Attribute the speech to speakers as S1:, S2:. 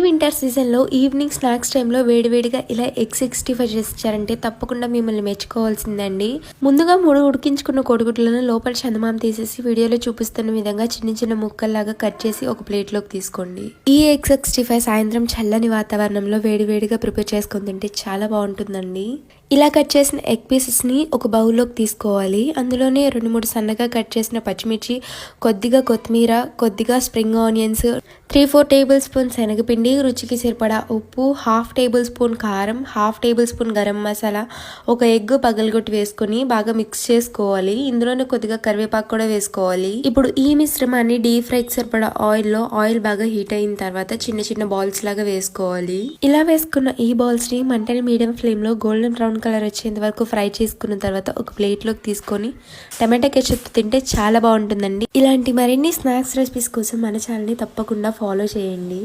S1: Winter సీజన్లో evening snacks టైంలో వేడివేడిగా ఇలా ఎగ్ 65 చేసిచ్చారంటే తప్పకుండా మిమ్మల్ని మెచ్చుకోవాల్సిందండి. ముందుగా 3 ఉడికించుకున్న కోడిగుడ్లను లోపల చందమామ తీసేసి వీడియోలో చూపిస్తున్న విధంగా చిన్న చిన్న ముక్కల్లాగా కట్ చేసి ఒక ప్లేట్లోకి తీసుకోండి. ఈ ఎగ్ 65 సాయంత్రం చల్లని వాతావరణంలో వేడివేడిగా ప్రిపేర్ చేసుకొని తింటే చాలా బాగుంటుందండి. ఇలా కట్ చేసిన ఎగ్ పీసెస్ని ఒక బౌల్లోకి తీసుకోవాలి. అందులోనే 2-3 సన్నగా కట్ చేసిన పచ్చిమిర్చి, కొద్దిగా కొత్తిమీర, కొద్దిగా స్ప్రింగ్ ఆనియన్స్, 3-4 టేబుల్ స్పూన్ శనగపిండి, రుచికి సరిపడా ఉప్పు, 1/2 టేబుల్ స్పూన్ కారం, 1/2 టేబుల్ స్పూన్ గరం మసాలా, ఒక ఎగ్ పగలగొట్టి వేసుకొని బాగా మిక్స్ చేసుకోవాలి. ఇందులోనే కొద్దిగా కరివేపాకు కూడా వేసుకోవాలి. ఇప్పుడు ఈ మిశ్రమాన్ని డీప్ ఫ్రైకి సరిపడా ఆయిల్ బాగా హీట్ అయిన తర్వాత చిన్న చిన్న బాల్స్ లాగా వేసుకోవాలి. ఇలా వేసుకున్న ఈ బాల్స్ ని మంటని మీడియం ఫ్లేమ్ లో గోల్డెన్ బ్రౌన్ కలర్ వచ్చేంత వరకు ఫ్రై చేసుకున్న తర్వాత ఒక ప్లేట్లోకి తీసుకొని టమాటా కెచప్ తింటే చాలా బాగుంటుందండి. ఇలాంటి మరిన్ని స్నాక్స్ రెసిపీస్ కోసం మన ఛానల్ని తప్పకుండా ఫాలో చేయండి.